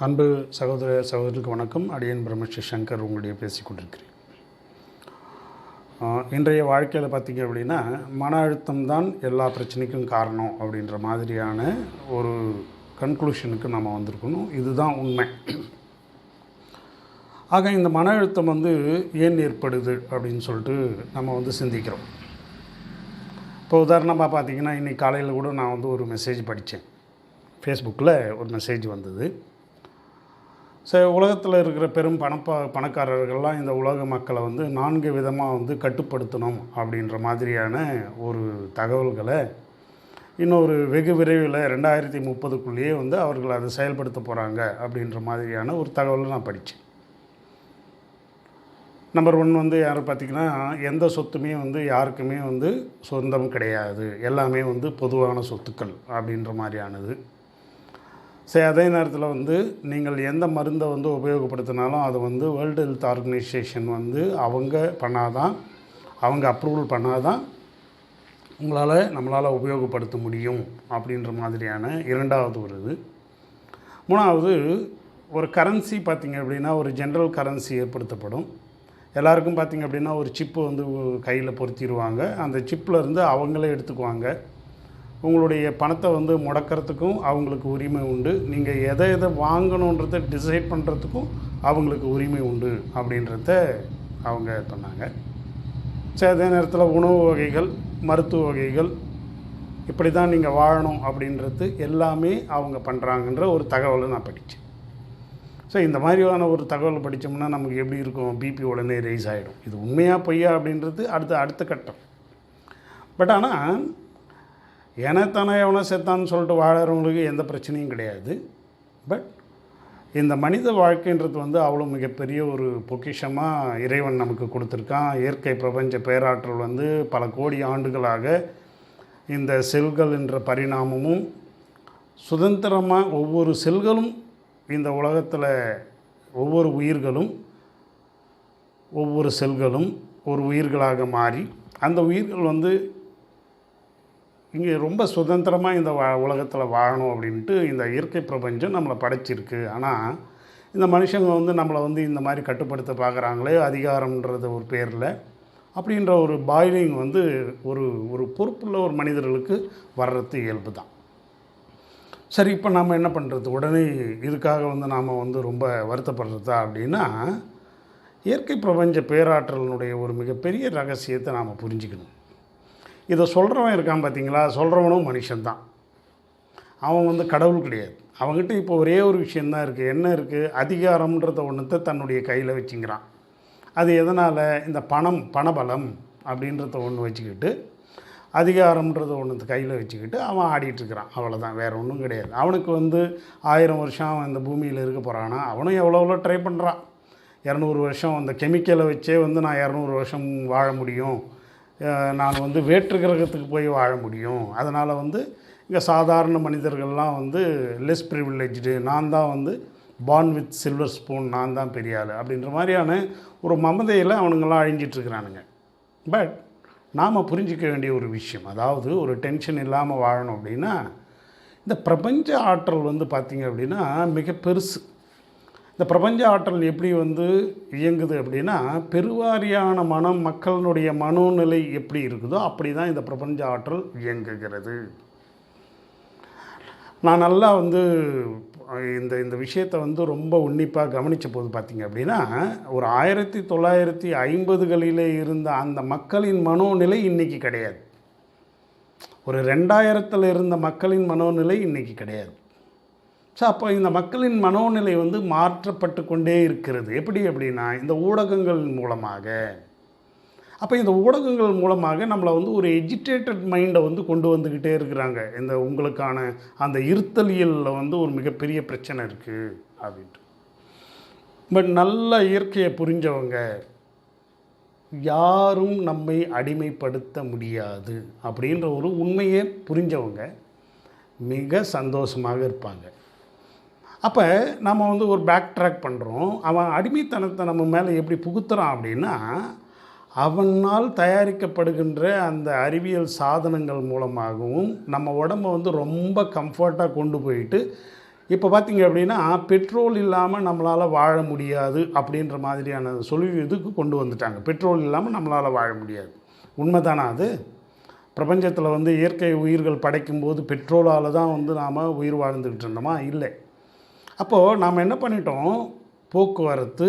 அன்பு சகோதர சகோதரிக்கு வணக்கம். அடியன் பிரம்மஸ்ரீ சங்கர் உங்களுடைய பேசிக்கொண்டிருக்கிறேன். இன்றைய வாழ்க்கையில் பார்த்திங்க அப்படின்னா, மன அழுத்தம் தான் எல்லா பிரச்சனைக்கும் காரணம் அப்படின்ற மாதிரியான ஒரு கன்க்ளூஷனுக்கு நம்ம வந்திருக்கணும். இதுதான் உண்மை. ஆக இந்த மன அழுத்தம் ஏன் ஏற்படுது அப்படின்னு சொல்லிட்டு நம்ம சிந்திக்கிறோம். இப்போ உதாரணமாக பார்த்திங்கன்னா, இன்றைக்கி காலையில் கூட நான் ஒரு மெசேஜ் படித்தேன். ஃபேஸ்புக்கில் ஒரு மெசேஜ் வந்தது. உலகத்தில் இருக்கிற பெரும் பணக்காரர்கள்லாம் இந்த உலக மக்களை 4 விதமாக கட்டுப்படுத்தணும் அப்படின்ற மாதிரியான ஒரு தகவல்களை இன்னொரு வெகு விரைவில் 2030க்குள்ளேயே அவர்கள் அதை செயல்படுத்த போகிறாங்க அப்படின்ற மாதிரியான ஒரு தகவலை நான் படித்தேன். நம்பர் 1 யார் பார்த்திங்கன்னா, எந்த சொத்துமே யாருக்குமே சொந்தம் கிடையாது, எல்லாமே பொதுவான சொத்துக்கள் அப்படின்ற மாதிரியானது. அதே நேரத்தில் நீங்கள் எந்த மருந்தை உபயோகப்படுத்தினாலும் அதை வேர்ல்டு ஹெல்த் ஆர்கனைசேஷன் அவங்க பண்ணாதான், அவங்க அப்ரூவல் பண்ணாதான் நம்மளால் உபயோகப்படுத்த முடியும் அப்படின்ற மாதிரியான 2வது வருது. 3வது ஒரு கரன்சி பார்த்திங்க அப்படின்னா, ஒரு ஜென்ரல் கரன்சி ஏற்படுத்தப்படும். எல்லாருக்கும் பார்த்திங்க அப்படின்னா ஒரு சிப்பு கையில் பொருத்திடுவாங்க. அந்த சிப்பில் இருந்து அவங்களே எடுத்துக்குவாங்க. உங்களுடைய பணத்தை முடக்கிறதுக்கும் அவங்களுக்கு உரிமை உண்டு. நீங்கள் எதை வாங்கணுன்றதை டிசைட் பண்ணுறதுக்கும் அவங்களுக்கு உரிமை உண்டு அப்படின்றத அவங்க சொன்னாங்க. அதே நேரத்தில் உணவு வகைகள், மருத்துவ வகைகள், இப்படி தான் நீங்கள் வாழணும் அப்படின்றது எல்லாமே அவங்க பண்ணுறாங்கன்ற ஒரு தகவலை நான் படித்தேன். இந்த மாதிரியான ஒரு தகவல் படித்தோம்னா நமக்கு எப்படி இருக்கும்? பிபி உடனே ரைஸ் ஆகிடும். இது உண்மையாக பொய்யா அப்படின்றது அடுத்த கட்டம். பட் ஆனால் ஏனத்தானே எவனோ செத்தான்னு சொல்லிட்டு வாழறவங்களுக்கு எந்த பிரச்சனையும் கிடையாது. பட் இந்த மனித வாழ்க்கைன்றது அவ்வளோ மிகப்பெரிய ஒரு பொக்கிஷமாக இறைவன் நமக்கு கொடுத்துருக்கான். இயற்கை பிரபஞ்ச பேராற்றல் பல கோடி ஆண்டுகளாக இந்த செல்கள் என்ற பரிணாமமும் சுதந்திரமாக ஒவ்வொரு செல்களும் இந்த உலகத்தில் ஒவ்வொரு உயிர்களும் ஒவ்வொரு செல்களும் ஒரு உயிர்களாக மாறி அந்த உயிர்கள் இங்கே ரொம்ப சுதந்திரமாக இந்த உலகத்தில் வாழணும் அப்படின்ட்டு இந்த இயற்கை பிரபஞ்சம் நம்மளை படைச்சிருக்கு. ஆனால் இந்த மனுஷங்க நம்மளை இந்த மாதிரி கட்டுப்படுத்த பார்க்குறாங்களே, அதிகாரம்ன்றது ஒரு பேரில், அப்படின்ற ஒரு பாயிலிங் ஒரு ஒரு பொறுப்புள்ள ஒரு மனிதர்களுக்கு வர்றது இயல்பு தான். சரி, இப்போ நாம் என்ன பண்ணுறது? உடனே இதுக்காக நாம் ரொம்ப வருத்தப்படுறதா அப்படின்னா, இயற்கை பிரபஞ்ச பேராற்றலினுடைய ஒரு மிகப்பெரிய ரகசியத்தை நாம் புரிஞ்சுக்கணும். இதை சொல்கிறவன் இருக்கான் பார்த்திங்களா, சொல்கிறவனும் மனுஷன்தான். அவன் கடவுள் கிடையாது. அவங்ககிட்ட இப்போ ஒரே ஒரு விஷயந்தான் இருக்குது. என்ன இருக்குது? அதிகாரம்ன்றத ஒன்றத்தை தன்னுடைய கையில் வச்சுக்கிறான். அது எதனால்? இந்த பணபலம் அப்படின்றத ஒன்று வச்சுக்கிட்டு, அதிகாரம்ன்றத ஒன்று கையில் வச்சுக்கிட்டு அவன் ஆடிட்டுருக்கிறான். அவ்வளோதான், வேறு ஒன்றும் கிடையாது. அவனுக்கு 1000 வருஷம் அவன் இந்த பூமியில் இருக்க போகிறானா? அவனும் எவ்வளோ ட்ரை பண்ணுறான். 200 வருஷம் அந்த கெமிக்கலை வச்சே நான் 200 வருஷம் வாழ முடியும், நான் வேற்று கிரகத்துக்கு போய் வாழ முடியும், அதனால் இங்கே சாதாரண மனிதர்கள்லாம் லெஸ் ப்ரிவிலேஜ்டு, நான் தான் பார்ன் வித் சில்வர் ஸ்பூன், நான் தான் பெரிய ஆள் அப்படின்ற மாதிரியான ஒரு மமதையில் அவனுங்கள்லாம் அழிஞ்சிட்ருக்கிறானுங்க. பட் நாம் புரிஞ்சிக்க வேண்டிய ஒரு விஷயம், அதாவது ஒரு டென்ஷன் இல்லாமல் வாழணும் அப்படின்னா, இந்த பிரபஞ்ச ஆற்றல் பார்த்திங்க அப்படின்னா மிக பெருசு. இந்த பிரபஞ்ச ஆற்றல் எப்படி இயங்குது அப்படின்னா, பெருவாரியான மக்களினுடைய மனோநிலை எப்படி இருக்குதோ அப்படி தான் இந்த பிரபஞ்ச ஆற்றல் இயங்குகிறது. நான் நல்லா இந்த விஷயத்தை ரொம்ப உன்னிப்பாக கவனித்த போது பார்த்திங்க அப்படின்னா, ஒரு 1950களிலே இருந்த அந்த மக்களின் மனோநிலை இன்றைக்கி கிடையாது. ஒரு 2000த்தில் இருந்த மக்களின் மனோநிலை இன்றைக்கி கிடையாது. அப்போ இந்த மக்களின் மனோநிலை மாற்றப்பட்டு கொண்டே இருக்கிறது. எப்படி அப்படின்னா, இந்த ஊடகங்கள் மூலமாக. அப்போ இந்த ஊடகங்கள் மூலமாக நம்மளை ஒரு எஜிடேட்டட் மைண்டை கொண்டு வந்துக்கிட்டே இருக்கிறாங்க. இந்த உங்களுக்கான அந்த இருத்தலியலில் ஒரு மிகப்பெரிய பிரச்சனை இருக்குது அப்படின்ட்டு. பட் நல்ல இயற்கையை புரிஞ்சவங்க, யாரும் நம்மை அடிமைப்படுத்த முடியாது அப்படின்ற ஒரு உண்மையை புரிஞ்சவங்க மிக சந்தோஷமாக இருப்பாங்க. அப்போ நம்ம ஒரு பேக் ட்ராக் பண்ணுறோம். அவன் அடிமைத்தனத்தை நம்ம மேலே எப்படி புகுத்துறான் அப்படின்னா, அவனால் தயாரிக்கப்படுகின்ற அந்த அறிவியல் சாதனங்கள் மூலமாகவும் நம்ம உடம்பை ரொம்ப கம்ஃபர்ட்டாக கொண்டு போயிட்டு இப்போ பார்த்திங்க அப்படின்னா பெட்ரோல் இல்லாமல் நம்மளால் வாழ முடியாது அப்படின்ற மாதிரியான இதுக்கு கொண்டு வந்துட்டாங்க. பெட்ரோல் இல்லாமல் நம்மளால் வாழ முடியாது. உண்மைதானா அது? பிரபஞ்சத்தில் வந்து இயற்கை உயிர்கள் படைக்கும்போது பெட்ரோலால் தான் வந்து நாம் உயிர் வாழ்ந்துக்கிட்டு இருந்தோமா? இல்லை. அப்போது நாம் என்ன பண்ணிட்டோம், போக்குவரத்து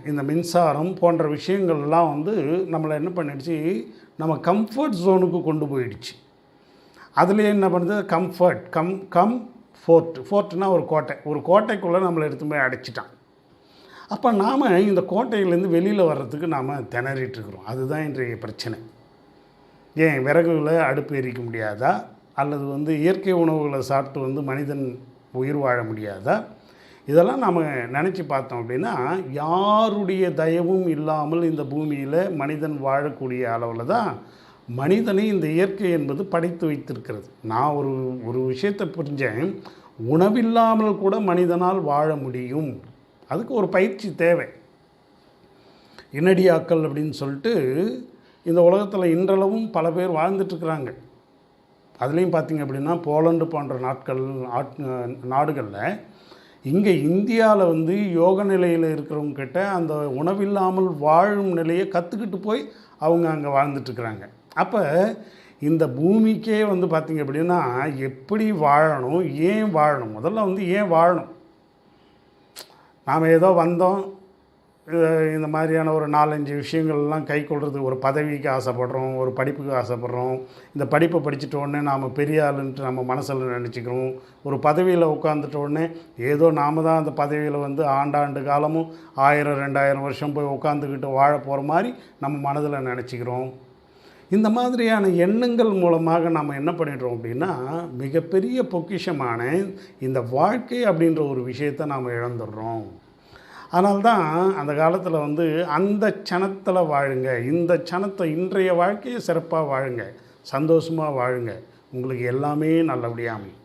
இந்த மின்சாரம் போன்ற விஷயங்கள்லாம் வந்து நம்மளை என்ன பண்ணிடுச்சு, நம்ம கம்ஃபர்ட் ஜோனுக்கு கொண்டு போயிடுச்சு. அதுலேயே என்ன பண்ணுது, ஃபோர்ட்னா ஒரு கோட்டைக்குள்ளே நம்மளை எடுத்து போய் அடைச்சிட்டான். அப்போ நாம் இந்த கோட்டையிலேருந்து வெளியில் வர்றதுக்கு நாம் திணறிட்டுருக்குறோம். அதுதான் இன்றைய பிரச்சனை. ஏன் விறகுகளை அடுப்பு எரிக்க முடியாதா, அல்லது வந்து இயற்கை உணவுகளை சாப்பிட்டு வந்து மனிதன் உயிர் வாழ முடியாதா? இதெல்லாம் நம்ம நினச்சி பார்த்தோம் அப்படின்னா, யாருடைய தயவும் இல்லாமல் இந்த பூமியில் மனிதன் வாழக்கூடிய அளவில் தான் மனிதனை இந்த இயற்கை என்பது படைத்து வைத்திருக்கிறது. நான் ஒரு விஷயத்தை புரிஞ்சேன், உணவில்லாமல் கூட மனிதனால் வாழ முடியும். அதுக்கு ஒரு பயிற்சி தேவை. இனடியாக்கள் அப்படின்னு சொல்லிட்டு இந்த உலகத்தில் இன்றளவும் பல பேர் வாழ்ந்துட்டுருக்குறாங்க. அதுலேயும் பார்த்திங்க அப்படின்னா போலந்து போன்ற நாடுகளில் இங்கே இந்தியாவில் வந்து யோக நிலையில் இருக்கிறவங்கக்கிட்ட அந்த உணவில்லாமல் வாழும் நிலையை கற்றுக்கிட்டு போய் அவங்க அங்கே வாழ்ந்துட்டுருக்குறாங்க. அப்போ இந்த பூமிக்கே வந்து பார்த்திங்க அப்படின்னா எப்படி வாழணும், ஏன் வாழணும், முதல்ல வந்து ஏன் வாழணும். நாம் ஏதோ வந்தோம், இந்த மாதிரியான ஒரு 4-5 விஷயங்கள்லாம் கை கொள்வது, ஒரு பதவிக்கு ஆசைப்படுறோம், ஒரு படிப்புக்கு ஆசைப்படுறோம். இந்த படிப்பை படிச்சுட்டோடனே நாம் பெரிய ஆளுன்ட்டு நம்ம மனசில் நினச்சிக்கிறோம். ஒரு பதவியில் உட்காந்துட்டோடனே ஏதோ நாம் தான் அந்த பதவியில் வந்து ஆண்டாண்டு காலமும் 1000-2000 வருஷம் போய் உட்காந்துக்கிட்டு வாழ போகிற மாதிரி நம்ம மனதில் நினச்சிக்கிறோம். இந்த மாதிரியான எண்ணங்கள் மூலமாக நாம் என்ன பண்ணிடுறோம் அப்படின்னா, மிகப்பெரிய பொக்கிஷமான இந்த வாழ்க்கை அப்படின்ற ஒரு விஷயத்தை நாம் இழந்துடுறோம். அதனால்தான் அந்த காலத்தில் வந்து அந்த சனத்தில் வாழுங்க, இந்த சனத்தை இன்றைய வாழ்க்கையை சிறப்பாக வாழுங்க, சந்தோஷமாக வாழுங்க, உங்களுக்கு எல்லாமே நல்லபடியாக அமையும்.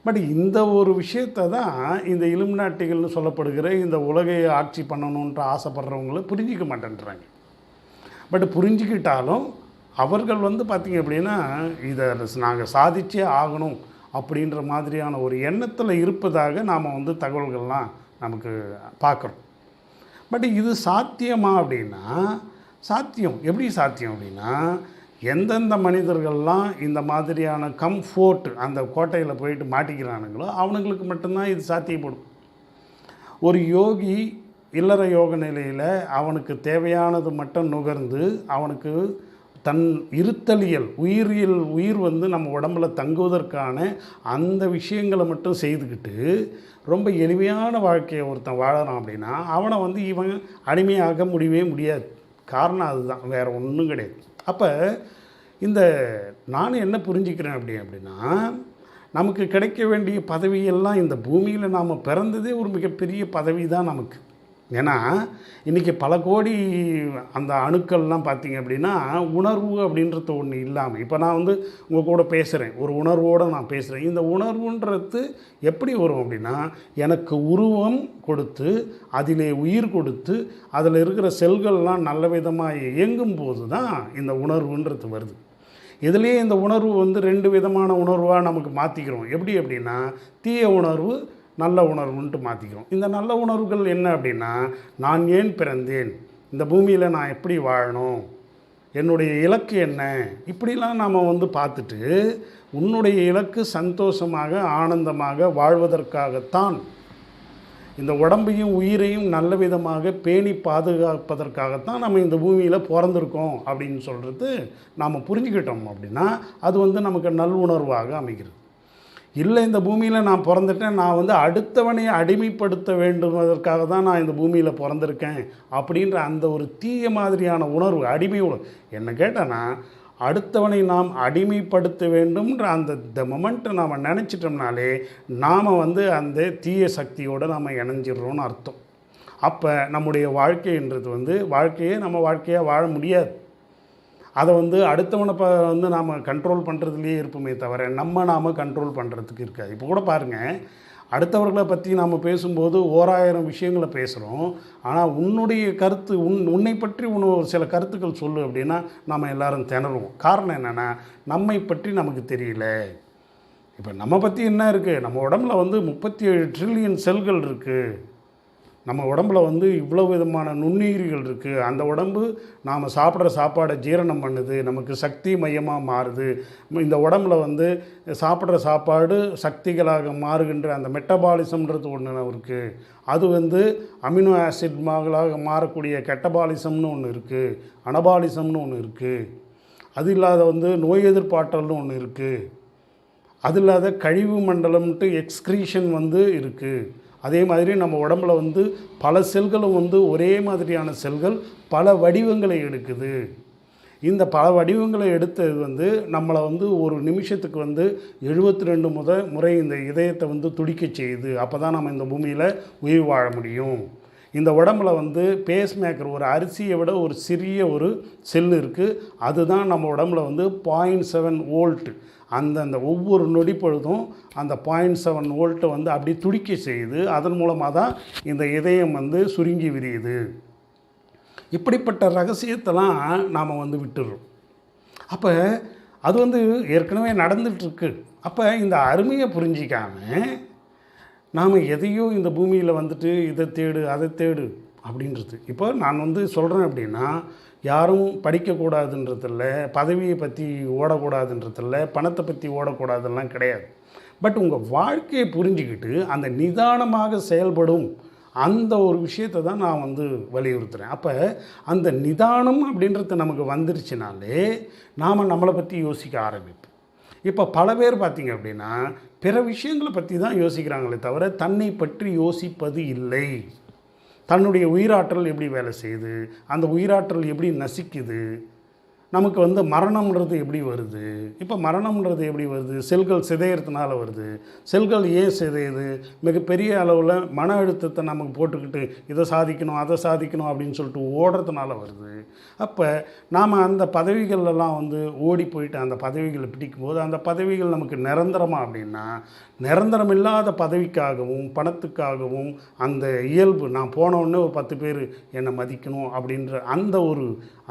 பட் இந்த ஒரு விஷயத்தை தான் இந்த இலுமினாட்டிகள்னு சொல்லப்படுகிற இந்த உலகை ஆட்சி பண்ணணுன்ற ஆசைப்படுறவங்கள புரிஞ்சிக்க மாட்டேன்றாங்க. பட் புரிஞ்சிக்கிட்டாலும் அவர்கள் வந்து பார்த்திங்க அப்படின்னா இதை நாங்கள் சாதிச்சே ஆகணும் அப்படின்ற மாதிரியான ஒரு எண்ணத்தில் இருப்பதாக நாம் வந்து தகவல்கள்லாம் நமக்கு பார்க்குறோம். பட் இது சாத்தியமா அப்படின்னா, சாத்தியம். எப்படி சாத்தியம் அப்படின்னா, எந்தெந்த மனிதர்கள்லாம் இந்த மாதிரியான கம்ஃபோர்ட் அந்த கோட்டையில் போயிட்டு மாட்டிக்கிறானுங்களோ அவனுங்களுக்கு மட்டும்தான் இது சாத்தியப்படும். ஒரு யோகி இல்லற யோக நிலையில் அவனுக்கு தேவையானது மட்டும் நுகர்ந்து அவனுக்கு தன் உயிர் வந்து நம்ம உடம்பில் தங்குவதற்கான அந்த விஷயங்களை மட்டும் செய்துக்கிட்டு ரொம்ப எளிமையான வாழ்க்கையை ஒருத்தன் வாழறான் அப்படின்னா அவனை வந்து இவன் அடிமையாக முடியவே முடியாது. காரணம் அதுதான், வேறு ஒன்றும் கிடையாது. அப்போ இந்த நான் என்ன புரிஞ்சுக்கிறேன் அப்படின்னா, நமக்கு கிடைக்க வேண்டிய பதவியெல்லாம் இந்த பூமியில் நாம் பிறந்ததே ஒரு மிகப்பெரிய பதவி தான் நமக்கு. ஏன்னா இன்றைக்கி பல கோடி அந்த அணுக்கள்லாம் பார்த்திங்க அப்படின்னா உணர்வு அப்படின்றது ஒன்று இல்லாமல், இப்போ நான் வந்து உங்கள் கூட பேசுகிறேன், ஒரு உணர்வோடு நான் பேசுகிறேன். இந்த உணர்வுன்றது எப்படி வரும் அப்படின்னா, எனக்கு உருவம் கொடுத்து அதிலே உயிர் கொடுத்து அதில் இருக்கிற செல்கள்லாம் நல்ல விதமாக இயங்கும் போது தான் இந்த உணர்வுன்றது வருது. இதுலேயே இந்த உணர்வு வந்து 2 விதமான உணர்வாக நமக்கு மாற்றிக்கிறோம். எப்படி அப்படின்னா, தீய உணர்வு, நல்ல உணர்வுன்ட்டு மாற்றிக்கிறோம். இந்த நல்ல உணர்வுகள் என்ன அப்படின்னா, நான் ஏன் பிறந்தேன், இந்த பூமியில் நான் எப்படி வாழணும், என்னுடைய இலக்கு என்ன, இப்படிலாம் நாம் வந்து பார்த்துட்டு உன்னுடைய இலக்கு சந்தோஷமாக ஆனந்தமாக வாழ்வதற்காகத்தான், இந்த உடம்பையும் உயிரையும் நல்ல விதமாக பேணி பாதுகாப்பதற்காகத்தான் நம்ம இந்த பூமியில் பிறந்திருக்கோம் அப்படின்னு சொல்கிறது நாம் புரிஞ்சுக்கிட்டோம் அப்படின்னா அது வந்து நமக்கு நல்லுணர்வாக அமைகிறது. இல்லை, இந்த பூமியில் நான் பிறந்துட்டேன், நான் வந்து அடுத்தவனை அடிமைப்படுத்த வேண்டுவதற்காக தான் நான் இந்த பூமியில் பிறந்திருக்கேன் அப்படின்ற அந்த ஒரு தீய மாதிரியான உணர்வு, அடிமை உணர்வு. என்ன கேட்டேன்னா, அடுத்தவனை நாம் அடிமைப்படுத்த வேண்டும்ன்ற அந்த மொமெண்ட்டை நாம் நினச்சிட்டோம்னாலே நாம் வந்து அந்த தீய சக்தியோடு நாம் இணைஞ்சிடுறோன்னு அர்த்தம். அப்போ நம்முடைய வாழ்க்கைன்றது வந்து வாழ்க்கையே நம்ம வாழ்க்கையாக வாழ முடியாது. அதை வந்து அடுத்தவனை வந்து நாம் கண்ட்ரோல் பண்ணுறதுலேயே இருப்போமே தவிர நாம் கண்ட்ரோல் பண்ணுறதுக்கு இருக்காது. இப்போ கூட பாருங்கள், அடுத்தவர்களை பற்றி நாம் பேசும்போது 1000 விஷயங்களை பேசுகிறோம். ஆனால் உன்னுடைய கருத்து உன்னை பற்றி சில கருத்துக்கள் சொல்லு அப்படின்னா நம்ம எல்லோரும் திணறுவோம். காரணம் என்னென்னா, நம்மை பற்றி நமக்கு தெரியல. இப்போ நம்ம பற்றி என்ன இருக்குது, நம்ம உடம்புல வந்து 37 ட்ரில்லியன் செல்கள் இருக்குது. நம்ம உடம்புல வந்து இவ்வளோ விதமான நுண்ணுயிரிகள் இருக்குது. அந்த உடம்பு நாம் சாப்பிட்ற சாப்பாடை ஜீரணம் பண்ணுது, நமக்கு சக்தி மையமாக மாறுது. இந்த உடம்புல வந்து சாப்பிட்ற சாப்பாடு சக்திகளாக மாறுகின்ற அந்த மெட்டபாலிசம்ன்றது ஒன்று இருக்குது. அது வந்து அமினோ ஆசிட்களாக மாறக்கூடிய கெட்டபாலிசம்னு ஒன்று இருக்குது, அனபாலிசம்னு ஒன்று இருக்குது. அது இல்லாத வந்து நோய் எதிர்ப்பாற்றல்னு ஒன்று இருக்குது. அது இல்லாத கழிவு மண்டலம்ன்ட்டு எக்ஸ்க்ரீஷன் வந்து இருக்குது. அதே மாதிரி நம்ம உடம்புல வந்து பல செல்களும் வந்து ஒரே மாதிரியான செல்கள் பல வடிவங்களை எடுக்குது. இந்த பல வடிவங்களை எடுத்தது வந்து நம்மளை வந்து ஒரு நிமிஷத்துக்கு வந்து 72 முறை இந்த இதயத்தை வந்து துடிக்க செய்யுது. அப்போ தான் நம்ம இந்த பூமியில் உயிர் வாழ முடியும். இந்த உடம்புல வந்து பேஸ்மேக்கர், ஒரு அரிசியை விட ஒரு சிறிய ஒரு செல் இருக்குது. அதுதான் நம்ம உடம்புல வந்து 0.7 வோல்ட். அந்த ஒவ்வொரு நொடி பொழுதும் அந்த 0.7 வோல்ட்டை வந்து அப்படி துடிக்க செய்யுது. அதன் மூலமாக தான் இந்த இதயம் வந்து சுருங்கி விரியுது. இப்படிப்பட்ட ரகசியத்தெல்லாம் நாம் வந்து விட்டுடுறோம். அப்போ அது வந்து ஏற்கனவே நடந்துகிட்ருக்கு. அப்போ இந்த அருமையை புரிஞ்சிக்காமல் நாம் எதையோ இந்த பூமியில் வந்துட்டு இதை தேடு அதை தேடு அப்படின்றது. இப்போ நான் வந்து சொல்கிறேன் அப்படின்னா, யாரும் படிக்கக்கூடாதுன்றதில்ல, பதவியை பற்றி ஓடக்கூடாதுன்றதில்ல, பணத்தை பற்றி ஓடக்கூடாதுலாம் கிடையாது. பட் உங்கள் வாழ்க்கையை புரிஞ்சுக்கிட்டு அந்த நிதானமாக செயல்படும் அந்த ஒரு விஷயத்தை தான் நான் வந்து வலியுறுத்துகிறேன். அப்போ அந்த நிதானம் அப்படின்றது நமக்கு வந்துருச்சுனாலே நாம் நம்மளை பற்றி யோசிக்க ஆரம்பிப்போம். இப்போ பல பேர் பார்த்திங்க அப்படின்னா பிற விஷயங்களை பற்றி தான் யோசிக்கிறாங்களே தவிர தன்னை பற்றி யோசிப்பது இல்லை. தன்னுடைய உயிராற்றல் எப்படி வேலை செய்யுது, அந்த உயிராற்றல் எப்படி நசிக்குது, நமக்கு வந்து மரணம்ன்றது எப்படி வருது. இப்போ மரணம்ன்றது எப்படி வருது, செல்கள் சிதையறதுனால வருது. செல்கள் ஏன் சிதையுது, மிகப்பெரிய அளவில் மன அழுத்தத்தை நமக்கு போட்டுக்கிட்டு இதை சாதிக்கணும் அதை சாதிக்கணும் அப்படின்னு சொல்லிட்டு ஓடுறதுனால வருது. அப்போ நாம் அந்த பதவிகளெல்லாம் வந்து ஓடி போயிட்டு அந்த பதவிகளை பிடிக்கும்போது அந்த பதவிகள் நமக்கு நிரந்தரமாக அப்படின்னா, நிரந்தரம் இல்லாத பதவிக்காகவும் பணத்துக்காகவும் அந்த இயல்பு, நான் போனோடனே ஒரு 10 பேர் என்னை மதிக்கணும் அப்படின்ற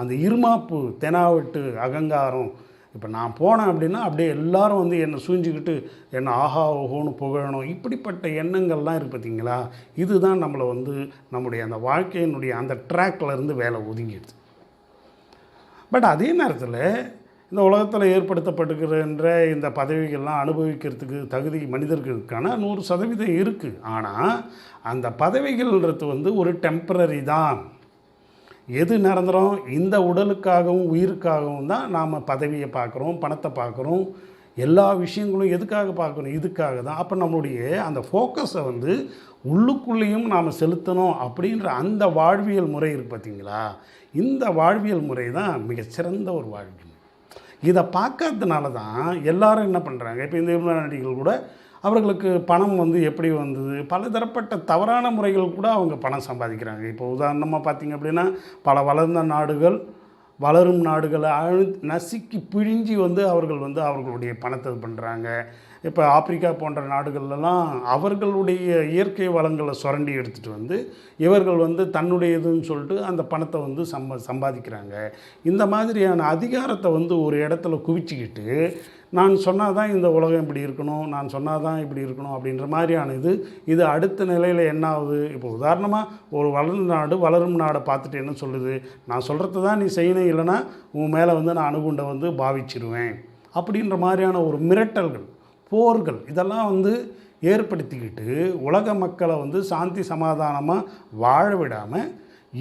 அந்த இருமாப்பு, தெனாவட்டு அகங்காரம். இப்போ நான் போனேன் அப்படின்னா அப்படியே எல்லாரும் வந்து என்னை சூழ்ஞ்சிக்கிட்டு என்னை ஆஹா ஓஹோன்னு புகழணும், இப்படிப்பட்ட எண்ணங்கள்லாம் இருக்குது பார்த்திங்களா. இதுதான் நம்மளை வந்து நம்முடைய அந்த வாழ்க்கையினுடைய அந்த ட்ராக்லேருந்து வேலை ஒதுங்கிடுது. பட் அதே நேரத்தில் இந்த உலகத்தில் ஏற்படுத்தப்படுகின்ற இந்த பதவிகள்லாம் அனுபவிக்கிறதுக்கு தகுதி மனிதர்களுக்கான 100% இருக்குது. ஆனால் அந்த பதவிகள்ன்றது வந்து ஒரு டெம்பரரி தான். எது நிரந்தரம், இந்த உடலுக்காகவும் உயிருக்காகவும் தான் நாம் பதவியை பார்க்குறோம், பணத்தை பார்க்குறோம், எல்லா விஷயங்களும் எதுக்காக பார்க்கணும், இதுக்காக தான். அப்போ நம்மளுடைய அந்த ஃபோக்கஸை வந்து உள்ளுக்குள்ளேயும் நாம் செலுத்தணும் அப்படின்ற அந்த வாழ்வியல் முறை இருக்குது பார்த்திங்களா. இந்த வாழ்வியல் முறை தான் மிகச்சிறந்த ஒரு வாழ்வியல். இதை பார்க்கறதுனால தான் எல்லாரும் என்ன பண்ணுறாங்க, இப்போ இந்த நடிகர்கள் கூட அவர்களுக்கு பணம் வந்து எப்படி வந்தது, பல தரப்பட்ட தவறான முறைகள் கூட அவங்க பணம் சம்பாதிக்கிறாங்க. இப்போ உதாரணமாக பார்த்திங்க அப்படின்னா பல வளர்ந்த நாடுகள், வளரும் நாடுகளை நசுக்கி பிழிஞ்சி வந்து அவர்கள் வந்து அவர்களுடைய பணத்தை பண்ணுறாங்க. இப்போ ஆப்பிரிக்கா போன்ற நாடுகள்லாம் அவர்களுடைய இயற்கை வளங்களை சுரண்டி எடுத்துகிட்டு வந்து இவர்கள் வந்து தன்னுடையதுன்னு சொல்லிட்டு அந்த பணத்தை வந்து சம்பாதிக்கிறாங்க. இந்த மாதிரியான அதிகாரத்தை வந்து ஒரு இடத்துல குவிச்சிக்கிட்டு நான் சொன்னால் தான் இந்த உலகம் இப்படி இருக்கணும், நான் சொன்னால் தான் இப்படி இருக்கணும் அப்படின்ற மாதிரியான இது அடுத்த நிலையில் என்ன ஆகுது. இப்போ உதாரணமாக ஒரு வளர்ந்த நாடு வளரும் நாடை பார்த்துட்டு என்ன சொல்லுது, நான் சொல்கிறது தான் நீ செய்யணும், இல்லைனா உன் மேலே வந்து நான் அணுகுண்டை வந்து பாவிச்சிருவேன் அப்படின்ற மாதிரியான ஒரு மிரட்டல்கள், போர்கள் இதெல்லாம் வந்து ஏற்படுத்திக்கிட்டு உலக மக்களை வந்து சாந்தி சமாதானமாக வாழ விடாமல்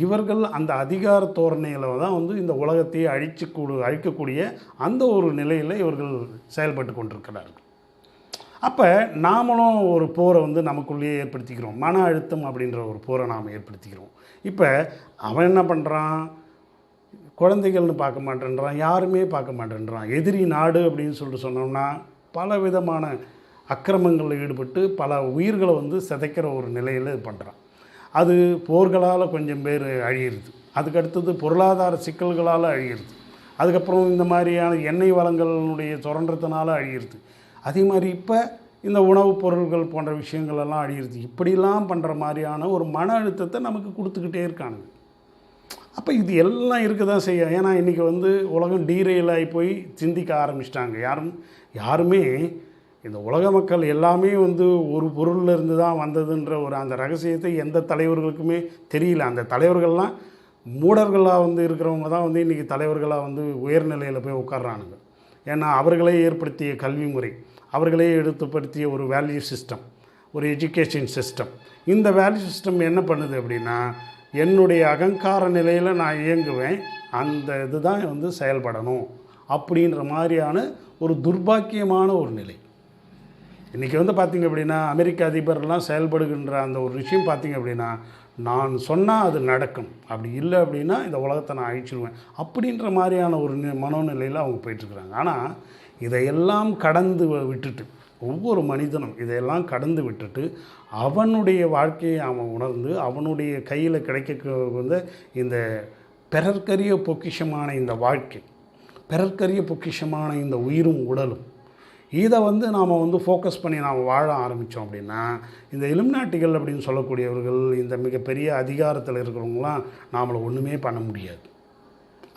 இவர்கள் அந்த அதிகார தோரணையில் தான் வந்து இந்த உலகத்தையே அழிக்கக்கூடிய அந்த ஒரு நிலையில் இவர்கள் செயல்பட்டு கொண்டிருக்கிறார்கள். அப்போ நாமளும் ஒரு போரை வந்து நமக்குள்ளேயே ஏற்படுத்திக்கிறோம். மன அழுத்தம் அப்படின்ற ஒரு போரை நாம் ஏற்படுத்திக்கிறோம். இப்போ அவன் என்ன பண்ணுறான், குழந்தைகள்னு பார்க்க மாட்டேன்றான், யாருமே பார்க்க மாட்டேன்றான். எதிரி நாடு அப்படின்னு சொல்லிட்டு சொன்னோம்னா பல விதமான அக்கிரமங்களில் ஈடுபட்டு பல உயிர்களை வந்து சிதைக்கிற ஒரு நிலையில் இது பண்ணுறான். அது போர்களால் கொஞ்சம் பேர் அழியிறது, அதுக்கடுத்தது பொருளாதார சிக்கல்களால் அழியிறது, அதுக்கப்புறம் இந்த மாதிரியான எண்ணெய் வளங்களுடைய சுரண்டத்தினால அழியிறது, அதே மாதிரி இப்போ இந்த உணவுப் பொருள்கள் போன்ற விஷயங்களெல்லாம் அழியிறது. இப்படிலாம் பண்ணுற மாதிரியான ஒரு மன அழுத்தத்தை நமக்கு கொடுத்துக்கிட்டே இருக்கானுங்க. அப்போ இது எல்லாம் இருக்க தான் செய்யும். ஏன்னா இன்றைக்கி வந்து உலகம் டீரெயில் ஆகி போய் சிந்திக்க ஆரம்பிச்சிட்டாங்க. யாருமே இந்த உலக மக்கள் எல்லாமே வந்து ஒரு பொருளில் இருந்து தான் வந்ததுன்ற ஒரு அந்த ரகசியத்தை எந்த தலைவர்களுக்குமே தெரியல. அந்த தலைவர்கள்லாம் மூடர்களாக வந்து இருக்கிறவங்க தான் வந்து இன்றைக்கி தலைவர்களாக வந்து உயர்நிலையில் போய் உட்கார்றானுங்க. ஏன்னா அவர்களே ஏற்படுத்திய கல்வி முறை, அவர்களே எடுத்துப்படுத்திய ஒரு வேல்யூ சிஸ்டம், ஒரு எஜுகேஷன் சிஸ்டம். இந்த வேல்யூ சிஸ்டம் என்ன பண்ணுது அப்படின்னா, என்னுடைய அகங்கார நிலையில் நான் இயங்குவேன், அந்த இதுதான் வந்து செயல்படணும் அப்படின்ற மாதிரியான ஒரு துர்பாக்கியமான ஒரு நிலை. இன்றைக்கி வந்து பார்த்திங்க அப்படின்னா அமெரிக்க அதிபர்லாம் செயல்படுகின்ற அந்த ஒரு விஷயம் பார்த்திங்க அப்படின்னா, நான் சொன்னால் அது நடக்கும், அப்படி இல்லை அப்படின்னா இந்த உலகத்தை நான் அழிச்சிடுவேன் அப்படின்ற மாதிரியான ஒரு மனோநிலையில் அவங்க போயிட்டுருக்குறாங்க. ஆனால் இதையெல்லாம் கடந்து விட்டுட்டு, ஒவ்வொரு மனிதனும் இதையெல்லாம் கடந்து விட்டுட்டு அவனுடைய வாழ்க்கையை அவன் உணர்ந்து அவனுடைய கையில் கிடைக்க வந்து இந்த பிறர்க்கரிய பொக்கிஷமான இந்த வாழ்க்கை, பிறர்க்கரிய பொக்கிஷமான இந்த உயிரும் உடலும், இதை வந்து நாம் வந்து ஃபோக்கஸ் பண்ணி நாம் வாழ ஆரம்பித்தோம் அப்படின்னா, இந்த இலுமினாட்டிகள் அப்படின்னு சொல்லக்கூடியவர்கள், இந்த மிகப்பெரிய அதிகாரத்தில் இருக்கிறவங்களாம் நாமளை ஒன்றுமே பண்ண முடியாது.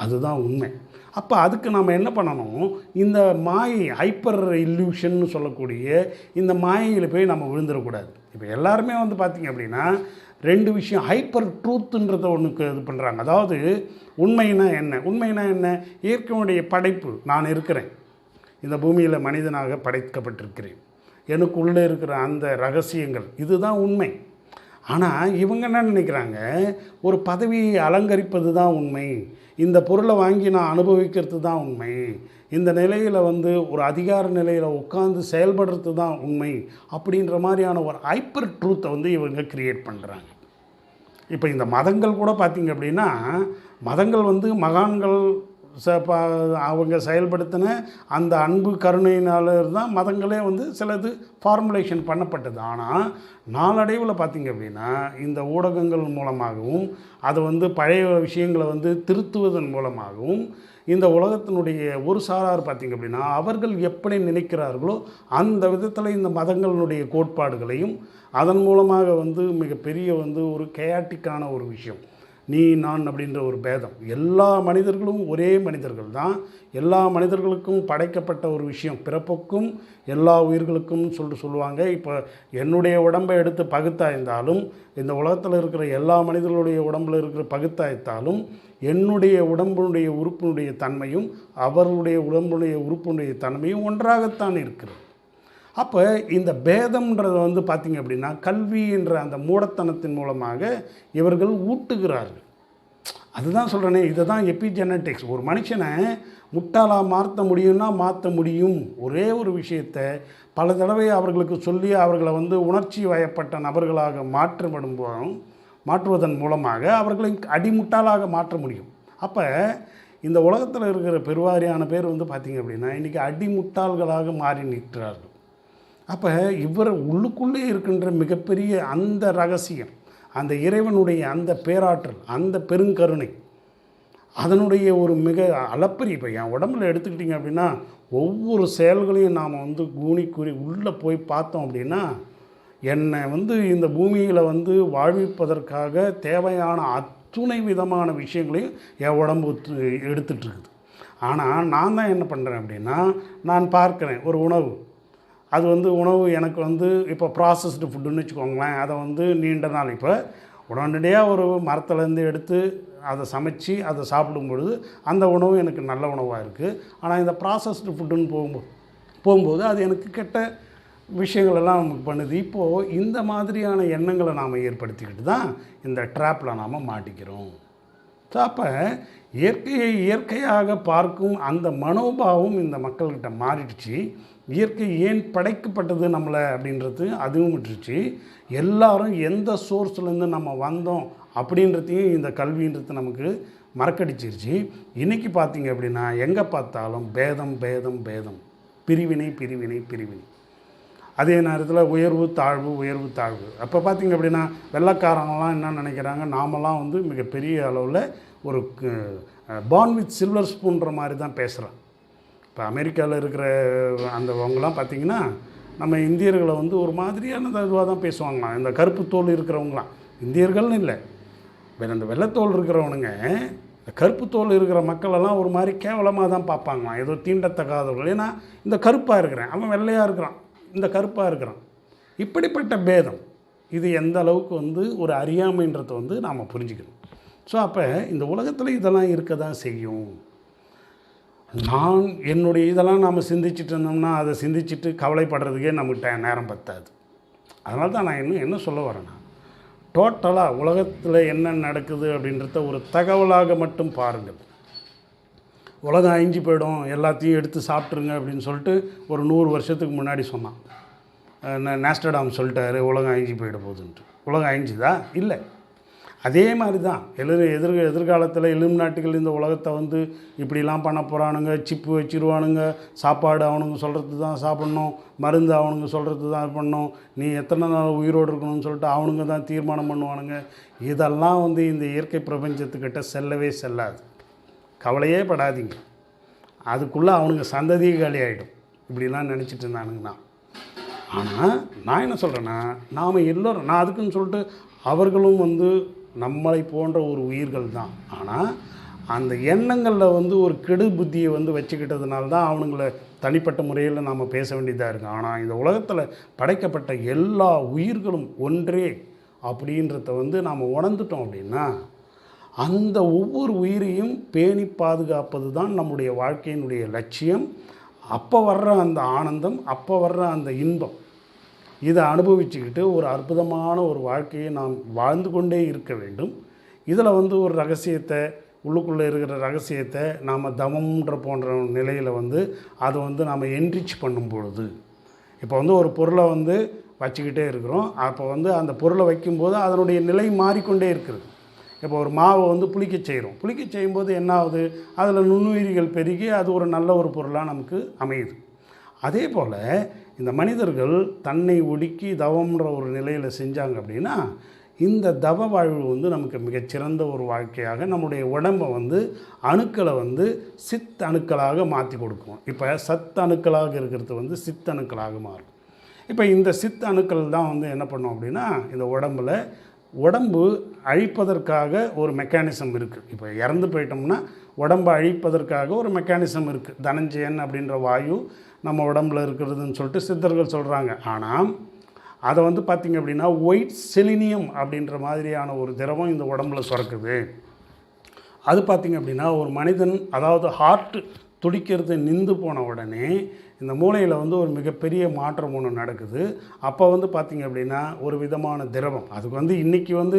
அதுதான் உண்மை. அப்போ அதுக்கு நம்ம என்ன பண்ணணும், இந்த மாயை ஹைப்பர் இல்யூஷன்னு சொல்லக்கூடிய இந்த மாயையில் போய் நம்ம விழுந்துடக்கூடாது. இப்போ எல்லாருமே வந்து பார்த்திங்க அப்படின்னா 2 விஷயம், ஹைப்பர் ட்ரூத்துன்றத ஒன்றுக்கு இது பண்ணுறாங்க. அதாவது உண்மைனா என்ன, உண்மைனா என்ன, இயற்கையுடைய படைப்பு, நான் இருக்கிறேன், இந்த பூமியில் மனிதனாக படைக்கப்பட்டிருக்கிறேன், எனக்குள்ளே இருக்கிற அந்த ரகசியங்கள், இதுதான் உண்மை. ஆனால் இவங்க என்ன நினைக்கிறாங்க, ஒரு பதவியை அலங்கரிப்பது தான் உண்மை, இந்த பொருளை வாங்கி நான் அனுபவிக்கிறது தான் உண்மை, இந்த நிலையில் வந்து ஒரு அதிகார நிலையில் உட்காந்து செயல்படுறது தான் உண்மை அப்படின்ற மாதிரியான ஒரு ஹைப்பர் ட்ரூத்தை வந்து இவங்க கிரியேட் பண்ணுறாங்க. இப்போ இந்த மதங்கள் கூட பார்த்திங்க அப்படின்னா, மதங்கள் வந்து மகான்கள் அவங்க செயல்படுத்தின அந்த அன்பு கருணையினால தான் மதங்களே வந்து சிலது ஃபார்முலேஷன் பண்ணப்பட்டது. ஆனால் நாளடைவில் பார்த்திங்க அப்படின்னா இந்த ஊடகங்கள் மூலமாகவும் அதை வந்து பழைய விஷயங்களை வந்து திருத்துவதன் மூலமாகவும் இந்த உலகத்தினுடைய ஒரு சாரார் பார்த்திங்க அப்படின்னா அவர்கள் எப்படி நினைக்கிறார்களோ அந்த விதத்தில் இந்த மதங்களுடைய கோட்பாடுகளையும் அதன் மூலமாக வந்து மிகப்பெரிய வந்து ஒரு கேயாட்டிக்கான ஒரு விஷயம், நீ நான் அப்படின்ற ஒரு பேதம். எல்லா மனிதர்களும் ஒரே மனிதர்கள் தான், எல்லா மனிதர்களுக்கும் படைக்கப்பட்ட ஒரு விஷயம், பிறப்புக்கும் எல்லா உயிர்களுக்கும் சொல்லுவாங்க. இப்போ என்னுடைய உடம்பை எடுத்து பகுத்தாய்ந்தாலும், இந்த உலகத்தில் இருக்கிற எல்லா மனிதர்களுடைய உடம்பில் இருக்கிற பகுத்தாய்த்தாலும் என்னுடைய உடம்புடைய உறுப்பினுடைய தன்மையும் அவர்களுடைய உடம்புடைய உறுப்பினுடைய தன்மையும் ஒன்றாகத்தான் இருக்கிறது. அப்போ இந்த பேதம்ன்றது வந்து பார்த்திங்க அப்படின்னா கல்வி என்ற அந்த மூடத்தனத்தின் மூலமாக இவர்கள் ஊட்டுகிறார்கள். அதுதான் சொல்கிறேனே, இதை தான் எபிஜெனட்டிக்ஸ். ஒரு மனுஷனை முட்டாளாக மாற்ற முடியும்னா மாற்ற முடியும். ஒரே ஒரு விஷயத்தை பல தடவை அவர்களுக்கு சொல்லி அவர்களை வந்து உணர்ச்சி வயப்பட்ட நபர்களாக மாற்றுவதன் மூலமாக அவர்களை அடிமுட்டாளாக மாற்ற முடியும். அப்போ இந்த உலகத்தில் இருக்கிற பெருவாரியான பேர் வந்து பார்த்திங்க அப்படின்னா இன்றைக்கி அடிமுட்டாள்களாக மாறி நிற்கிறார்கள். அப்போ இவர் உள்ளுக்குள்ளே இருக்கின்ற மிகப்பெரிய அந்த ரகசியம், அந்த இறைவனுடைய அந்த பேராற்றல், அந்த பெருங்கருணை, அதனுடைய ஒரு மிக அளப்பரிய, இப்போ என் உடம்புல எடுத்துக்கிட்டிங்க அப்படின்னா ஒவ்வொரு செயல்களையும் நாம் வந்து கூனி உள்ளே போய் பார்த்தோம் அப்படின்னா என்னை வந்து இந்த பூமியில் வந்து வாழ்விப்பதற்காக தேவையான அத்துணை விதமான விஷயங்களையும் என் உடம்பு எடுத்துகிட்ருக்குது. ஆனால் நான் தான் என்ன பண்ணுறேன் அப்படின்னா, நான் பார்க்குறேன் ஒரு உணவு, அது வந்து உணவு எனக்கு வந்து இப்போ ப்ராசஸ்டு ஃபுட்டுன்னு வச்சுக்கோங்களேன், அதை வந்து நீண்ட நாள் இப்போ உடனடியாக ஒரு மரத்துலேருந்து எடுத்து அதை சமைச்சு அதை சாப்பிடும் பொழுது அந்த உணவு எனக்கு நல்ல உணவாக இருக்குது. ஆனால் இந்த ப்ராசஸ்டு ஃபுட்டுன்னு போகும்போது அது எனக்கு கெட்ட விஷயங்களெல்லாம் நமக்கு பண்ணுது. இப்போது இந்த மாதிரியான எண்ணங்களை நாம் ஏற்படுத்திக்கிட்டு தான் இந்த ட்ராப்பில் நாம் மாட்டிக்கிறோம். ஸோ அப்போ இயற்கையை இயற்கையாக பார்க்கும் அந்த மனோபாவம் இந்த மக்கள்கிட்ட மாறிடுச்சு. இயற்கை ஏன் படைக்கப்பட்டது நம்மளை அப்படின்றது அதுவும் விட்டுருச்சு. எல்லாரும் எந்த சோர்ஸ்லேருந்து நம்ம வந்தோம் அப்படின்றதையும் இந்த கல்வின்றது நமக்கு மறக்கடிச்சிருச்சு. இன்றைக்கி பார்த்திங்க அப்படின்னா எங்கே பார்த்தாலும் பேதம் பேதம் பேதம், பிரிவினை பிரிவினை பிரிவினை. அதே நேரத்தில் உயர்வு தாழ்வு உயர்வு தாழ்வு. அப்போ பார்த்திங்க அப்படின்னா வெள்ளைக்காரங்களாம் என்ன நினைக்கிறாங்க, நாமெல்லாம் வந்து மிகப்பெரிய அளவில் ஒரு பார்ன் வித் சில்வர் ஸ்பூன்ற மாதிரி தான் பேசுகிறோம். இப்போ அமெரிக்காவில் இருக்கிற அவங்களாம் பார்த்திங்கன்னா நம்ம இந்தியர்களை வந்து ஒரு மாதிரியான இதுவாக தான் பேசுவாங்களாம். இந்த கருப்பு தோல் இருக்கிறவங்களாம் இந்தியர்கள்னு இல்லை, அந்த வெள்ளைத்தோல் இருக்கிறவனுங்க இந்த கருப்பு தோல் இருக்கிற மக்களெல்லாம் ஒரு மாதிரி கேவலமாக தான் பார்ப்பாங்களாம், ஏதோ தீண்டத்தகாதவர்கள். ஏன்னா இந்த கருப்பாக இருக்கிறேன், அவன் வெள்ளையாக இருக்கிறான், இந்த கருப்பாக இருக்கிறான். இப்படிப்பட்ட பேதம் இது எந்த அளவுக்கு வந்து ஒரு அறியாமைன்றதை வந்து நாம் புரிஞ்சுக்கணும். ஸோ அப்போ இந்த உலகத்தில் இதெல்லாம் இருக்க தான் செய்யும். நான் என்னுடைய இதெல்லாம் நாம் சிந்திச்சுட்டு இருந்தோம்னா அதை சிந்திச்சுட்டு கவலைப்படுறதுக்கே நமக்கு நேரம் பத்தாது. அதனால தான் நான் என்ன சொல்ல வரேன்னா, டோட்டலாக உலகத்தில் என்ன நடக்குது அப்படின்றத ஒரு தகவலாக மட்டும் பாருங்கள். உலகம் அழிஞ்சு போயிடும், எல்லாத்தையும் எடுத்து சாப்பிட்ருங்க அப்படின்னு சொல்லிட்டு ஒரு 100 வருஷத்துக்கு முன்னாடி சொன்னான். நாஸ்டர்டாம் சொல்லிட்டாரு உலகம் அழிஞ்சு போயிட போகுதுன்ட்டு. உலகம் அழிஞ்சுதா? இல்லை. அதே மாதிரி தான் எதிர்காலத்தில் இலுமினாட்டிகள் இந்த உலகத்தை வந்து இப்படிலாம் பண்ண போகிறானுங்க, சிப்பு வச்சிருவானுங்க, சாப்பாடு அவனுங்க சொல்கிறது தான் சாப்பிட்ணும், மருந்து அவனுங்க சொல்கிறது தான் இது பண்ணணும், நீ எத்தனை நாள் உயிரோடு இருக்கணும்னு சொல்லிட்டு அவனுங்க தான் தீர்மானம் பண்ணுவானுங்க. இதெல்லாம் வந்து இந்த இயற்கை பிரபஞ்சத்துக்கிட்ட செல்லவே செல்லாது. கவலையே படாதீங்க. அதுக்குள்ளே அவனுங்க சந்ததியே காலி ஆகிடும். இப்படிலாம் நினச்சிட்டு இருந்தானுங்கண்ணா. ஆனால் நான் என்ன சொல்கிறேன்னா, நாம் எல்லோரும், நான் அதுக்குன்னு சொல்லிட்டு அவர்களும் வந்து நம்மளை போன்ற ஒரு உயிர்கள் தான். ஆனால் அந்த எண்ணங்களில் வந்து ஒரு கெடு புத்தியை வந்து வச்சுக்கிட்டதுனால தான் அவனுங்களை தனிப்பட்ட முறையில் நாம் பேச வேண்டியதாக இருக்குது. ஆனால் இந்த உலகத்தில் படைக்கப்பட்ட எல்லா உயிர்களும் ஒன்றே அப்படின்றத வந்து நாம் உணர்ந்துட்டோம் அப்படின்னா, அந்த ஒவ்வொரு உயிரையும் பேணி பாதுகாப்பது தான் நம்முடைய வாழ்க்கையினுடைய லட்சியம். அப்போ வர்ற அந்த ஆனந்தம், அப்போ வர்ற அந்த இன்பம், இதை அனுபவிச்சுக்கிட்டு ஒரு அற்புதமான ஒரு வாழ்க்கையை நாம் வாழ்ந்து கொண்டே இருக்க வேண்டும். இதில் வந்து ஒரு ரகசியத்தை, உள்ளுக்குள்ளே இருக்கிற ரகசியத்தை நாம் தவம்ன்ற போன்ற நிலையில் வந்து அதை வந்து நாம் என்ரிச் பண்ணும் பொழுது, இப்போ வந்து ஒரு பொருளை வந்து வச்சுக்கிட்டே இருக்கிறோம். அப்போ வந்து அந்த பொருளை வைக்கும்போது அதனுடைய நிலை மாறிக்கொண்டே இருக்கிறது. இப்போ ஒரு மாவை வந்து புளிக்க செய்கிறோம். புளிக்க செய்யும்போது என்ன ஆகுது? அதில் நுண்ணுயிரிகள் பெருகி அது ஒரு நல்ல ஒரு பொருளாக நமக்கு அமையுது. அதே போல் இந்த மனிதர்கள் தன்னை ஒடுக்கி தவம்ன்ற ஒரு நிலையில் செஞ்சாங்க அப்படின்னா, இந்த தவ வாழ்வு வந்து நமக்கு மிகச்சிறந்த ஒரு வாழ்க்கையாக நம்முடைய உடம்பை வந்து அணுக்களை வந்து சித் அணுக்களாக மாற்றி கொடுக்கும். இப்போ சத் அணுக்களாக இருக்கிறது வந்து சித் அணுக்களாக மாறும். இப்போ இந்த சித் அணுக்கள் தான் வந்து என்ன பண்ணோம் அப்படின்னா, இந்த உடம்பு அழிப்பதற்காக ஒரு மெக்கானிசம் இருக்குது. இப்போ இறந்து போயிட்டோம்னா உடம்பை அழிப்பதற்காக ஒரு மெக்கானிசம் இருக்குது. தனஞ்சயன் அப்படின்ற வாயு நம்ம உடம்பில் இருக்கிறதுன்னு சொல்லிட்டு சித்தர்கள் சொல்கிறாங்க. ஆனால் அதை வந்து பார்த்திங்க அப்படின்னா ஒயிட் செலினியம் அப்படின்ற மாதிரியான ஒரு திரவம் இந்த உடம்புல சுரக்குது. அது பார்த்திங்க அப்படின்னா ஒரு மனிதன், அதாவது ஹார்ட் துடிக்கிறது நின்று போன உடனே இந்த மூளையில் வந்து ஒரு மிகப்பெரிய மாற்றம் ஒன்று நடக்குது. அப்போ வந்து பார்த்திங்க அப்படின்னா ஒரு விதமான திரவம், அதுக்கு வந்து இன்றைக்கி வந்து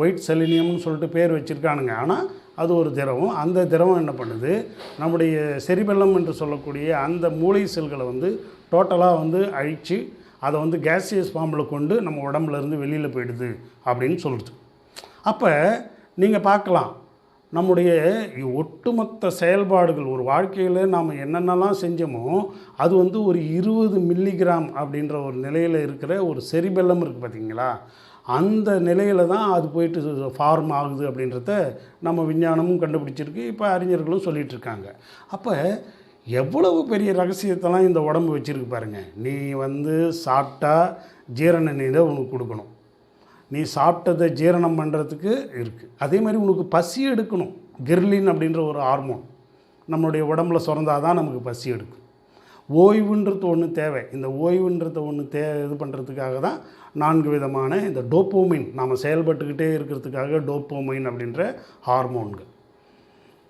ஒயிட் செலினியம்னு சொல்லிட்டு பேர் வச்சுருக்கானுங்க. ஆனால் அது ஒரு திரவம். அந்த திரவம் என்ன பண்ணுது, நம்முடைய செரிபெல்லம் என்று சொல்லக்கூடிய அந்த மூளை செல்களை வந்து டோட்டலாக வந்து அழித்து அதை வந்து கேசியஸ் ஃபார்மில் கொண்டு நம்ம உடம்புலேருந்து வெளியில் போயிடுது அப்படின்னு சொல்லுது. அப்போ நீங்கள் பார்க்கலாம், நம்முடைய ஒட்டுமொத்த செயல்பாடுகள் ஒரு வாழ்க்கையில் நாம் என்னென்னலாம் செஞ்சோமோ அது வந்து ஒரு 20 மில்லிகிராம் அப்படின்ற ஒரு நிலையில் இருக்கிற ஒரு செரிபெல்லம் இருக்குது பார்த்திங்களா, அந்த நிலையில் தான் அது போயிட்டு ஃபார்ம் ஆகுது அப்படின்றத நம்ம விஞ்ஞானமும் கண்டுபிடிச்சிருக்கு. இப்போ அறிஞர்களும் சொல்லிகிட்ருக்காங்க. அப்போ எவ்வளவு பெரிய ரகசியத்தெல்லாம் இந்த உடம்பு வச்சுருக்கு பாருங்கள். நீ வந்து சாப்பிட்டா ஜீரண நீரை உனக்கு கொடுக்கணும், நீ சாப்பிட்டதை ஜீரணம் பண்ணுறதுக்கு இருக்குது. அதே மாதிரி உனக்கு பசி எடுக்கணும். கிர்லின் அப்படின்ற ஒரு ஹார்மோன் நம்மளுடைய உடம்புல சுரந்தால் தான் நமக்கு பசி எடுக்கும். ஓய்வுன்றது ஒன்று தேவை. இந்த ஓய்வுன்றதை ஒன்று இது பண்ணுறதுக்காக தான் 4 விதமான இந்த டோப்போமைன், நாம் செயல்பட்டுக்கிட்டே இருக்கிறதுக்காக டோப்போமைன் அப்படின்ற ஹார்மோன்கள்.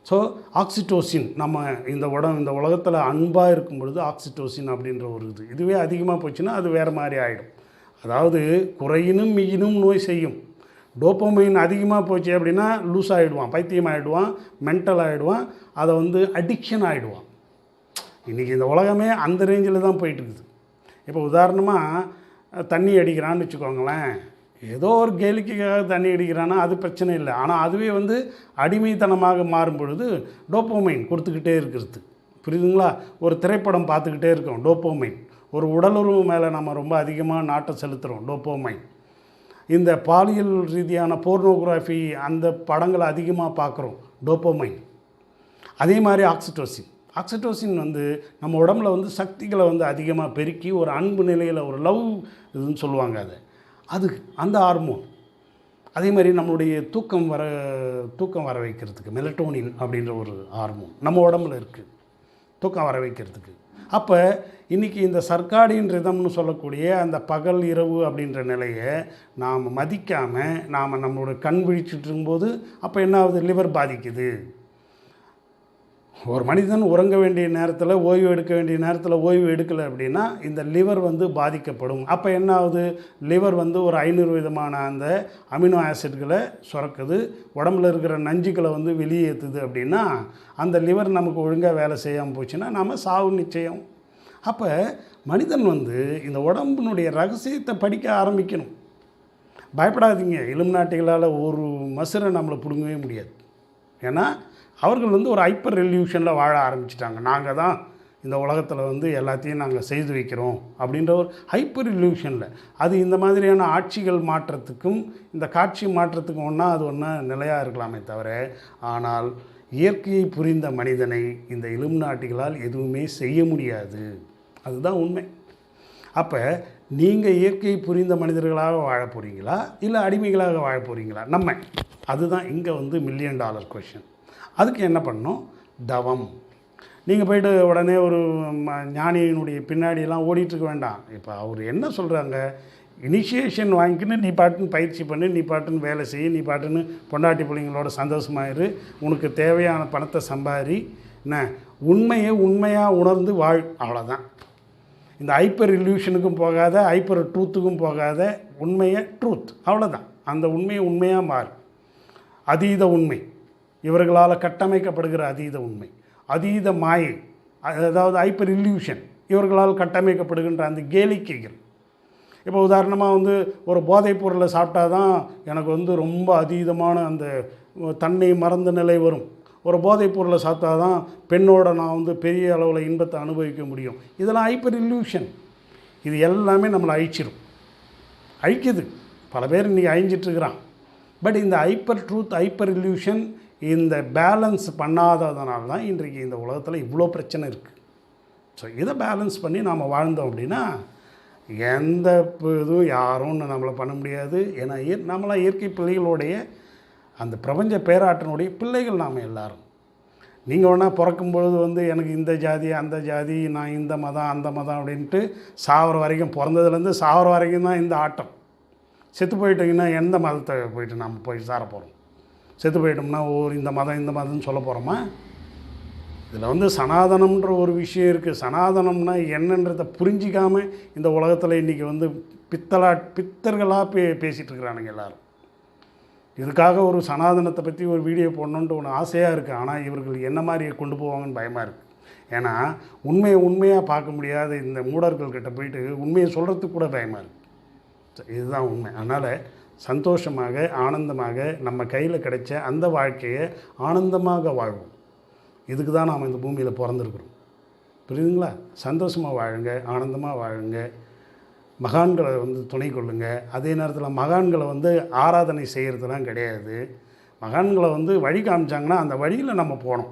ஸோ ஆக்சிடோசின், நம்ம இந்த உலகத்தில் அன்பாக இருக்கும் பொழுது ஆக்சிடோசின் அப்படின்ற ஒரு இதுவே அதிகமாக போச்சுன்னா அது வேறு மாதிரி ஆகிடும். அதாவது குறையினும் மிகினும் நோய் செய்யும். டோப்போமைன் அதிகமாக போச்சு அப்படின்னா லூஸ் ஆகிடுவான், பைத்தியம் ஆகிடுவான், மென்டல் ஆகிடுவான், அதை வந்து அடிக்ஷன் ஆகிடுவான். இன்றைக்கி இந்த உலகமே அந்த ரேஞ்சில் தான் போயிட்டுருக்குது. இப்போ உதாரணமாக தண்ணி அடிக்கிறான்னு வச்சுக்கோங்களேன், ஏதோ ஒரு கேலிக்காக தண்ணி அடிக்கிறான்னா அது பிரச்சனை இல்லை. ஆனால் அதுவே வந்து அடிமைத்தனமாக மாறும் பொழுது டோப்போமைன் கொடுத்துக்கிட்டே இருக்கிறது. புரியுதுங்களா? ஒரு திரைப்படம் பார்த்துக்கிட்டே இருக்கோம், டோப்போமைன். ஒரு உடலுறவு மேலே நம்ம ரொம்ப அதிகமாக நாட்டம் செலுத்துகிறோம், டோப்போமைன். இந்த பாலியல் ரீதியான போர்னோகிராஃபி அந்த படங்களை அதிகமாக பார்க்குறோம், டோப்போமைன். அதே மாதிரி ஆக்சிடோசின் வந்து நம்ம உடம்புல வந்து சக்திகளை வந்து அதிகமாக பெருக்கி ஒரு அன்பு நிலையில் ஒரு லவ் இதுன்னு சொல்லுவாங்க, அது அந்த ஹார்மோன். அதே மாதிரி நம்மளுடைய தூக்கம் வர வைக்கிறதுக்கு மெலட்டோனின் அப்படின்ற ஒரு ஹார்மோன் நம்ம உடம்புல இருக்குது, தூக்கம் வர வைக்கிறதுக்கு. அப்போ இன்றைக்கி இந்த சர்க்காடியன் ரிதம்னு சொல்லக்கூடிய அந்த பகல் இரவு அப்படின்ற நிலையை நாம் மதிக்காமல் நாம் நம்மளோட கண் விழிச்சிட்டு இருக்கும்போது அப்போ என்ன ஆகுது? லிவர் பாதிக்குது. ஒரு மனிதன் உறங்க வேண்டிய நேரத்தில், ஓய்வு எடுக்க வேண்டிய நேரத்தில் ஓய்வு எடுக்கலை அப்படின்னா இந்த லிவர் பாதிக்கப்படும். அப்போ என்ன ஆகுது? லிவர் ஒரு 500 விதமான அந்த அமினோ ஆசிட்களை சுரக்குது, உடம்புல இருக்கிற நஞ்சுகளை வெளியேற்றுது. அப்படின்னா அந்த லிவர் நமக்கு ஒழுங்காக வேலை செய்யாமல் போச்சுன்னா நம்ம சாவு நிச்சயம். அப்போ மனிதன் இந்த உடம்பினுடைய ரகசியத்தை படிக்க ஆரம்பிக்கணும். பயப்படாதீங்க, இலுமினாட்டிகளால் ஒரு மசுரை நம்மளை பிடுங்கவே முடியாது. ஏன்னா அவர்கள் ஒரு ஹைப்பர் ரெல்யூஷனில் வாழ ஆரம்பிச்சிட்டாங்க. நாங்கள் தான் இந்த உலகத்தில் எல்லாத்தையும் நாங்கள் செய்து வைக்கிறோம் அப்படின்ற ஒரு ஹைப்பர் ரெல்யூஷனில். அது இந்த மாதிரியான ஆட்சிகள் மாற்றத்துக்கும் இந்த காட்சி மாற்றத்துக்கும் ஒன்றா அது ஒன்றா நிலையாக இருக்கலாமே தவிர, ஆனால் இயற்கையை புரிந்த மனிதனை இந்த இலுமினாட்டிகளால் எதுவுமே செய்ய முடியாது. அதுதான் உண்மை. அப்போ நீங்கள் இயற்கையை புரிந்த மனிதர்களாக வாழ போகிறீங்களா இல்லை அடிமைகளாக வாழ போகிறீங்களா? நம்ம அதுதான் இங்கே $1 மில்லியன் கொஷின். அதுக்கு என்ன பண்ணணும்? தவம். நீங்கள் போய்ட்டு உடனே ஒரு ஞானியினுடைய பின்னாடியெல்லாம் ஓடிட்டுருக்க வேண்டாம். இப்போ அவர் என்ன சொல்கிறாங்க? இனிஷியேஷன் வாங்கிக்கின்னு நீ பாட்டுன்னு பயிற்சி பண்ணு, நீ பாட்டுன்னு வேலை செய்ய, நீ பாட்டுன்னு பொண்டாட்டி பிள்ளைங்களோட சந்தோஷமாயிரு, உனக்கு தேவையான பணத்தை சம்பாரி, என்ன உண்மையை உண்மையாக உணர்ந்து வாழ். அவ்வளோதான். இந்த ஹைப்பர் இல்யூஷனுக்கும் போகாத, ஹைப்பர் ட்ரூத்துக்கும் போகாத, உண்மையை ட்ரூத், அவ்வளோதான். அந்த உண்மையை உண்மையாக மாறு. அதீத உண்மை, இவர்களால் கட்டமைக்கப்படுகிற அதீத உண்மை, அதீத மாயை, அதாவது ஹைப்பர் இல்யூஷன், இவர்களால் கட்டமைக்கப்படுகின்ற அந்த கேளிக்கைகள். இப்போ உதாரணமாக ஒரு போதைப் பொருளை சாப்பிட்டா தான் எனக்கு ரொம்ப அதீதமான அந்த தன்னை மறந்த நிலை வரும். ஒரு போதைப் பொருளை சாப்பிட்டா தான் பெண்ணோட நான் பெரிய அளவில் இன்பத்தை அனுபவிக்க முடியும். இதெல்லாம் ஹைப்பர் இல்யூஷன். இது எல்லாமே நம்மளை அழிக்குது. பல பேர் இன்றைக்கி அழிஞ்சிட்ருக்கிறான். பட் இந்த ஹைப்பர் ட்ரூத், ஹைப்பர் இல்யூஷன் இந்த பேலன்ஸ் பண்ணாததுனால தான் இன்றைக்கு இந்த உலகத்தில் இவ்வளோ பிரச்சனை இருக்குது. ஸோ இதை பேலன்ஸ் பண்ணி நாம் வாழ்ந்தோம் அப்படின்னா எந்த இதுவும் யாரும் நம்மளை பண்ண முடியாது. ஏன்னா நம்மளாம் இயற்கை பிள்ளைகளுடைய அந்த பிரபஞ்ச பேராற்றனுடைய பிள்ளைகள் நாம் எல்லோரும். நீங்கள் வேணால் பிறக்கும்பொழுது எனக்கு இந்த ஜாதி அந்த ஜாதி, நான் இந்த மதம் அந்த மதம் அப்படின்ட்டு சாகிற வரைக்கும், பிறந்ததுலேருந்து சாகிற வரைக்கும் தான் இந்த ஆட்டம். செத்து போயிட்டீங்கன்னா எந்த மதத்தை போயிட்டு நம்ம போய் சார போகிறோம்? செத்து போயிட்டோம்னா இந்த மதம்னு சொல்ல போகிறோமா? இதில் சனாதனம்ன்ற ஒரு விஷயம் இருக்குது. சனாதனம்னா என்னன்றதை புரிஞ்சிக்காமல் இந்த உலகத்தில் இன்றைக்கி பித்தர்களாக பேசிகிட்டு இருக்கிறானுங்க எல்லோரும். இதுக்காக ஒரு சனாதனத்தை பற்றி ஒரு வீடியோ போடணுன்ட்டு ஒன்று ஆசையாக இருக்குது. ஆனால் இவர்கள் என்ன மாதிரி கொண்டு போவாங்கன்னு பயமாக இருக்குது. ஏன்னா உண்மையாக பார்க்க முடியாத இந்த மூடர்கள்கிட்ட போயிட்டு உண்மையை சொல்கிறதுக்கு கூட பயமாக இருக்குது. இதுதான் உண்மை. அதனால் சந்தோஷமாக, ஆனந்தமாக நம்ம கையில் கிடைச்ச அந்த வாழ்க்கையை ஆனந்தமாக வாழ்வோம். இதுக்கு தான் நாம் இந்த பூமியில் பிறந்திருக்கிறோம். புரியுதுங்களா? சந்தோஷமாக வாழுங்க, ஆனந்தமாக வாழுங்க, மகான்களை துணை கொள்ளுங்க. அதே நேரத்தில் மகான்களை ஆராதனை செய்கிறதுலாம் கிடையாது. மகான்களை வழி காமிச்சாங்கன்னா அந்த வழியில் நம்ம போகணும்.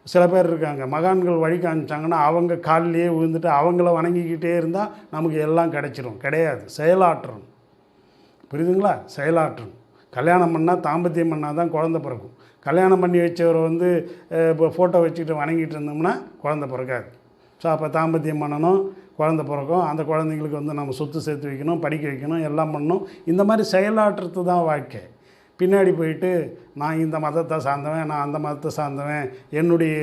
சில பேர் இருக்காங்க, மகான்கள் வழி காமிச்சாங்கன்னா அவங்க காலிலேயே விழுந்துட்டு அவங்கள வணங்கிக்கிட்டே இருந்தால் நமக்கு எல்லாம் கிடைச்சிரும். கிடையாது, செயலாற்றணும். புரியுதுங்களா? செயலாற்றணும். கல்யாணம் பண்ணால், தாம்பத்தியம் பண்ணால் தான் குழந்த பிறக்கும். கல்யாணம் பண்ணி வச்சவரை இப்போ ஃபோட்டோ வச்சுக்கிட்டு வணங்கிட்டு இருந்தோம்னா குழந்த பிறக்காது. ஸோ அப்போ தாம்பத்தியம் பண்ணணும், குழந்த பிறக்கும். அந்த குழந்தைங்களுக்கு நம்ம சொத்து சேர்த்து வைக்கணும், படிக்க வைக்கணும், எல்லாம் பண்ணணும். இந்த மாதிரி செயலாற்றுறது தான் வாழ்க்கை. பின்னாடி போயிட்டு நான் இந்த மதத்தை சார்ந்தவன், நான் அந்த மதத்தை சார்ந்தவன், என்னுடைய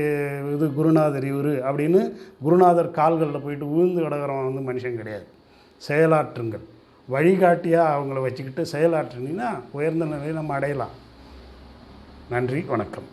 குருநாதர் இவர் அப்படின்னு குருநாதர் கால்களில் போயிட்டு விழுந்து கிடக்கிறவன் மனுஷன் கிடையாது. செயலாற்றுங்கள். வழிகாட்டியாக அவங்கள வச்சுக்கிட்டு செயலாற்றினீங்கன்னா உயர்ந்த நிலையை நம்ம அடையலாம். நன்றி, வணக்கம்.